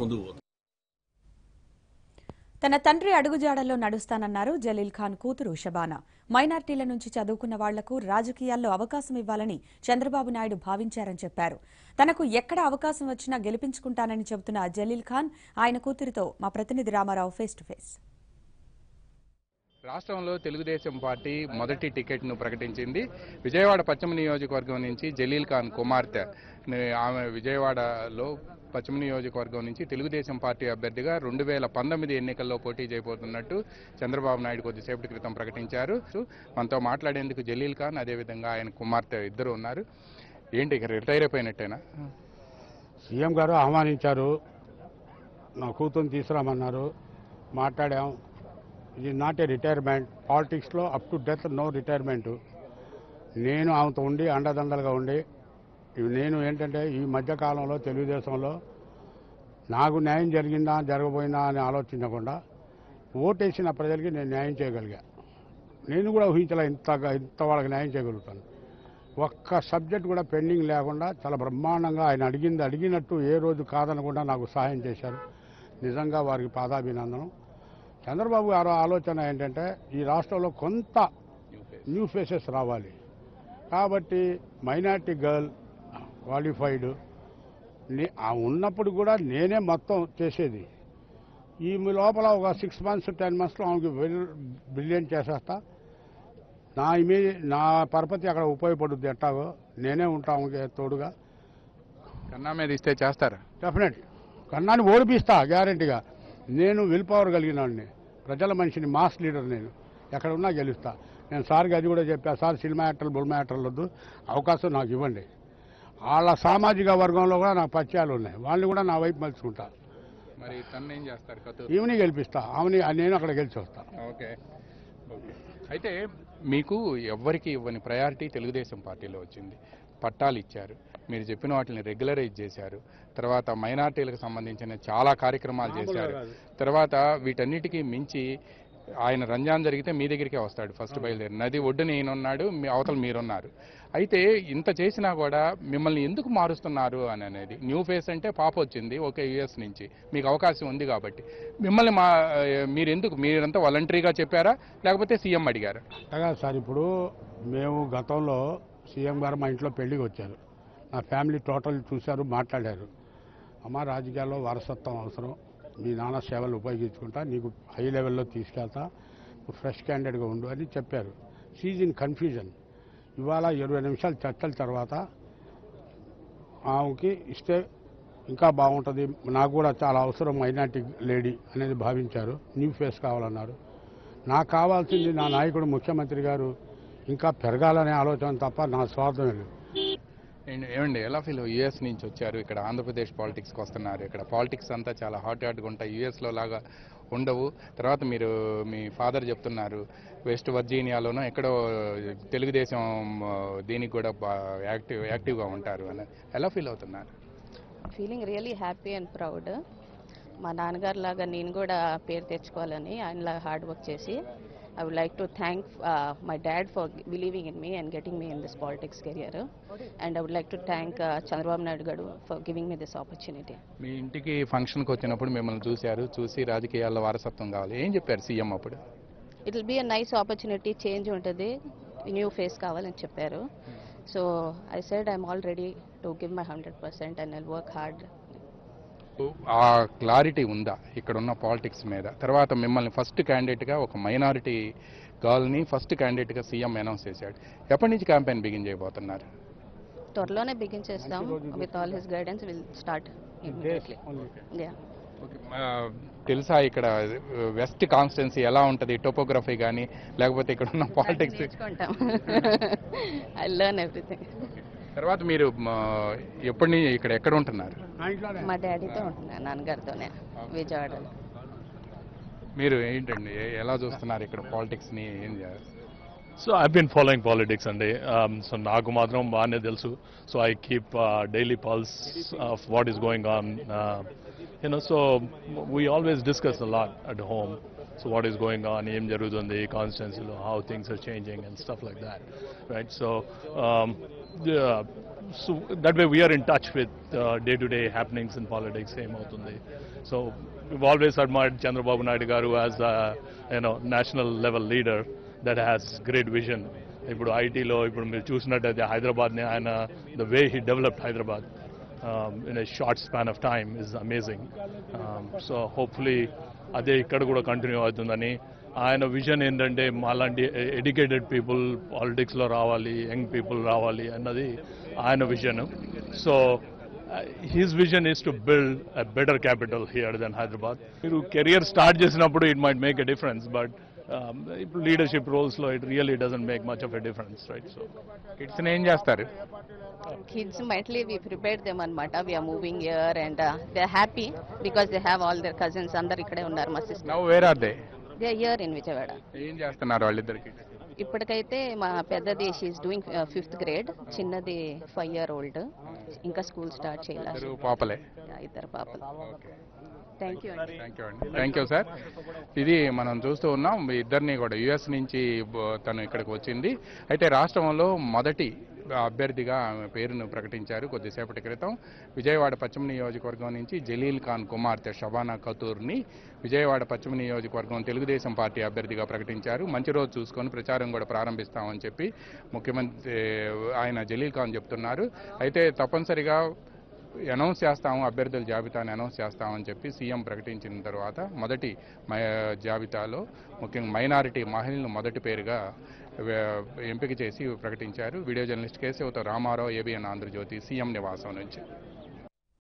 ముందుకు పోతాం. తన తండ్రి అడుగుజాడల్లో నడుస్తానన్నారు జలీల్ ఖాన్ కూతురు షబానా. మైనార్టీల నుంచి చదువుకున్న వాళ్లకు రాజకీయాల్లో అవకాశం ఇవ్వాలని చంద్రబాబు నాయుడు భావించారని చెప్పారు. తనకు ఎక్కడ అవకాశం వచ్చినా గెలిపించుకుంటానని చెబుతున్న జలీల్ ఖాన్ ఆయన కూతురితో మా ప్రతినిధి రామారావు ఫేస్ టు ఫేస్. రాష్ట్రంలో తెలుగుదేశం పార్టీ మొదటి టికెట్ను ప్రకటించింది. విజయవాడ పశ్చిమ నియోజకవర్గం నుంచి జలీల్ ఖాన్ కుమార్తె ఆమె విజయవాడలో పశ్చిమ నియోజకవర్గం నుంచి తెలుగుదేశం పార్టీ అభ్యర్థిగా 2019 ఎన్నికల్లో పోటీ చేయబోతున్నట్టు చంద్రబాబు నాయుడు కొద్దిసేపటి క్రితం ప్రకటించారు. మనతో మాట్లాడేందుకు జలీల్ ఖాన్ అదేవిధంగా ఆయన కుమార్తె ఇద్దరు ఉన్నారు. ఏంటి ఇక రిటైర్ అయిపోయినట్టేనా? సీఎం గారు ఆహ్వానించారు, నా కూతురుని తీసుకురామన్నారు, మాట్లాడాం. ఇది నాట్ ఏ రిటైర్మెంట్. పాలిటిక్స్లో up to death no retirement. నేను ఆమెతో ఉండి అండదండలుగా ఉండి నేను ఏంటంటే ఈ మధ్యకాలంలో తెలుగుదేశంలో నాకు న్యాయం జరిగిందా జరగబోయిందా అని ఆలోచించకుండా ఓటేసిన ప్రజలకి నేను న్యాయం చేయగలిగా. నేను కూడా ఊహించలే ఇంత వాళ్ళకి న్యాయం చేయగలుగుతాను. ఒక్క సబ్జెక్ట్ కూడా పెండింగ్ లేకుండా చాలా బ్రహ్మాండంగా ఆయన అడిగినట్టు ఏ రోజు కాదనకుండా నాకు సహాయం చేశారు. నిజంగా వారికి పాదాభినందనం. చంద్రబాబు గారు ఆలోచన ఏంటంటే ఈ రాష్ట్రంలో కొంత న్యూ ఫేసెస్ రావాలి కాబట్టి మైనార్టీ గర్ల్ క్వాలిఫైడ్ ఉన్నప్పుడు కూడా నేనే మొత్తం చేసేది. ఈ లోపల ఒక 6 months 10 monthsలో ఆమెకి బ్రిలియంట్ చేసేస్తా. నా పరపతి అక్కడ ఉపయోగపడుద్ది. ఎట్టాగో నేనే ఉంటా ఆమెకి తోడుగా. కన్నా మీద ఇస్తే చేస్తారా? డెఫినెట్. కన్నాని ఓడిపిస్తా గ్యారంటీగా. నేను విల్ పవర్ కలిగిన వాడిని, ప్రజల మనిషిని, మాస్ లీడర్. నేను ఎక్కడ ఉన్నా గెలుస్తా. నేను సార్కి అది కూడా చెప్పా, సార్ సినిమా యాక్టర్లు బుల్మా యాక్టర్లు వద్దు, అవకాశం నాకు ఇవ్వండి. వాళ్ళ సామాజిక వర్గంలో కూడా నాకు పరిచయాలు ఉన్నాయి, వాళ్ళని కూడా నా వైపు మలుచుకుంటా. మరి తను ఏం చేస్తారు? ఈమెని గెలిపిస్తా, ఆమెని నేను అక్కడ గెలిచి వస్తా. ఓకే. అయితే మీకు ఎవ్వరికి ఇవ్వని ప్రయారిటీ తెలుగుదేశం పార్టీలో వచ్చింది. పట్టాలు ఇచ్చారు, మీరు చెప్పిన వాటిని రెగ్యులరైజ్ చేశారు, తర్వాత మైనార్టీలకు సంబంధించిన చాలా కార్యక్రమాలు చేశారు. తర్వాత వీటన్నిటికీ మించి ఆయన రంజాన్ జరిగితే మీ దగ్గరికే వస్తాడు ఫస్ట్ బయలుదేరి. నది ఒడ్డున ఈయనున్నాడు, మీ అవతల మీరున్నారు. అయితే ఇంత చేసినా కూడా మిమ్మల్ని ఎందుకు మారుస్తున్నారు అని అనేది. న్యూ ఫేస్ అంటే పాప వచ్చింది, ఓకే, యూఎస్ నుంచి మీకు అవకాశం ఉంది కాబట్టి మిమ్మల్ని మీరంతా వాలంటరీగా చెప్పారా లేకపోతే సీఎం అడిగారా? అలాగా సార్. ఇప్పుడు మేము గతంలో సీఎం గారు మా ఇంట్లో పెళ్లికి వచ్చారు, నా ఫ్యామిలీ టోటల్ చూశారు, మాట్లాడారు. అమ్మ, రాజకీయాల్లో వారసత్వం అవసరం, మీ నాన్న సేవలు ఉపయోగించుకుంటా, నీకు హై లెవెల్లో తీసుకెళ్తా, ఫ్రెష్ క్యాండిడేట్గా ఉండు అని చెప్పారు. She's in confusion. ఇవాళ 20 నిమిషాలు చర్చల తర్వాత ఆమెకి ఇస్తే ఇంకా బాగుంటుంది, నాకు కూడా చాలా అవసరం మైనార్టీ లేడీ అనేది భావించారు. న్యూ ఫేస్ కావాలన్నారు. నాకు కావాల్సింది నా నాయకుడు ముఖ్యమంత్రి గారు ఇంకా పెరగాలనే ఆలోచన తప్ప నా స్వార్థం లేదు. ఏమండి, ఎలా ఫీల్? యూఎస్ నుంచి వచ్చారు, ఇక్కడ ఆంధ్రప్రదేశ్ పాలిటిక్స్కి వస్తున్నారు. ఇక్కడ పాలిటిక్స్ అంతా చాలా హాట్గా ఉంటాయి, యూఎస్లో లాగా ఉండవు. తర్వాత మీరు మీ ఫాదర్ చెప్తున్నారు వెస్ట్ వర్జీనియాలోనూ ఎక్కడో తెలుగుదేశం దీనికి కూడా యాక్టివ్గా ఉంటారు అని. ఎలా ఫీల్ అవుతున్నారు? Feeling really happy and proud. మా నాన్నగారు లాగా నేను కూడా పేరు తెచ్చుకోవాలని ఆయనలాగా హార్డ్ వర్క్ చేసి I would like to thank my dad for believing in me and getting me in this politics career. And I would like to thank Chandrababu Naidu Garu for giving me this opportunity. మీ ఇంటికి ఫంక్షన్కి వచ్చినప్పుడు మిమ్మల్ని చూసి రాజకీయాల్లో వారసత్వం కావాలి ఏం చెప్పారు సీఎం అప్పుడు? It will be a nice opportunity, change ఉంటుంది, new face కావాలని చెప్పారు. So I said I'm all ready to give my 100% and I'll work hard. ఆ క్లారిటీ ఉందా ఇక్కడ ఉన్న పాలిటిక్స్ మీద? తర్వాత మిమ్మల్ని ఫస్ట్ క్యాండిడేట్గా, ఒక మైనారిటీ గర్ల్ని ఫస్ట్ క్యాండిడేట్గా సీఎం అనౌన్స్ చేశాడు. ఎప్పటి నుంచి క్యాంపెయిన్ బిగిన్ చేయబోతున్నారు? త్వరలోనే బిగిన్ చేస్తాం. With all his guidance will start immediately. తెలుసా ఇక్కడ వెస్ట్ కాన్స్టిట్యున్సీ ఎలా ఉంటుంది, టోపోగ్రఫీ కానీ లేకపోతే ఇక్కడ ఉన్న పాలిటిక్స్? I learn everything. తర్వాత మీరు ఎక్కడ ఉంటున్నారు? మా డాడీతో ఉంటున్నాను, నాన్నగారితోనే, విజయవాడలో. మీరు ఏంటండి ఎలా చూస్తున్నారు ఇక్కడ పాలిటిక్స్ ని? ఏం చేస్తారు? So I've been following politics and so నాకు మాత్రం బాగానే తెలుసు. So I keep daily pulse of what is going on. So we always discuss a lot at home. So what is going on, ఏం జరుగుతుంది కాన్స్టిట్యున్సీలో, how things are changing and stuff like that, right? So so that way we are in touch with day-to-day happenings in politics. Same అవుతుంది. So we've always admired Chandrababu Naidu garu as a national level leader that has great vision. ఇప్పుడు ఐటీలో ఇప్పుడు మీరు చూసినట్టయితే హైదరాబాద్ని ఆయన the way he developed Hyderabad in a short span of time is amazing. So hopefully అదే ఇక్కడ కూడా కంటిన్యూ అవుతుందని ఆయన విజన్ ఏంటంటే మాలాంటి ఎడ్యుకేటెడ్ పీపుల్ పాలిటిక్స్లో రావాలి, యంగ్ పీపుల్ రావాలి అన్నది ఆయన vision. So his vision is to build a better capital here then Hyderabad. మీరు కెరియర్ స్టార్ట్ చేసినప్పుడు it might make a difference, but ఇప్పుడు లీడర్షిప్ రోల్స్లో it really doesn't make much of a difference, right? So కిడ్స్ని ఏం చేస్తారు? Kids mentally we prepared them anamata. We are moving here and they are happy because they have all their cousins అందరు ఇక్కడే ఉన్నారు. మా sister now where are they? They are here in Vijayawada. ఏం చేస్తున్నారు వాళ్ళిద్దరికి? ఇప్పటికైతే మా పెద్దది షీఈస్ డూయింగ్ 5th grade, చిన్నది 5-year-old, ఇంకా స్కూల్ స్టార్ట్ చేయాలి. ఇద్దరు పాపలే? ఇద్దరు పాపలు. థ్యాంక్ యూ అండి. Thank you sir. ఇది మనం చూస్తూ ఉన్నాం, మీ ఇద్దరిని కూడా యుఎస్ నుంచి తను ఇక్కడికి వచ్చింది. అయితే రాష్ట్రంలో మొదటి అభ్యర్థిగా ఆమె పేరును ప్రకటించారు కొద్దిసేపటి క్రితం. విజయవాడ పశ్చిమ నియోజకవర్గం నుంచి జలీల్ ఖాన్ కుమార్తె షబానా ఖతూర్ని విజయవాడ పశ్చిమ నియోజకవర్గం తెలుగుదేశం పార్టీ అభ్యర్థిగా ప్రకటించారు. మంచి రోజు చూసుకొని ప్రచారం కూడా ప్రారంభిస్తామని చెప్పి ముఖ్యమంత్రి ఆయన జలీల్ ఖాన్ చెప్తున్నారు. అయితే తప్పనిసరిగా అనౌన్స్ చేస్తాము, అభ్యర్థుల జాబితాని అనౌన్స్ చేస్తామని చెప్పి సీఎం ప్రకటించిన తర్వాత మొదటి జాబితాలో ముఖ్యంగా మైనారిటీ మహిళలను మొదటి పేరుగా ఎంపిక చేసి ప్రకటించారు. వీడియో జర్నలిస్ట్ కేశవతో రామారావు, ఏబిఎన్ ఆంధ్రజ్యోతి, సీఎం నివాసం నుంచి.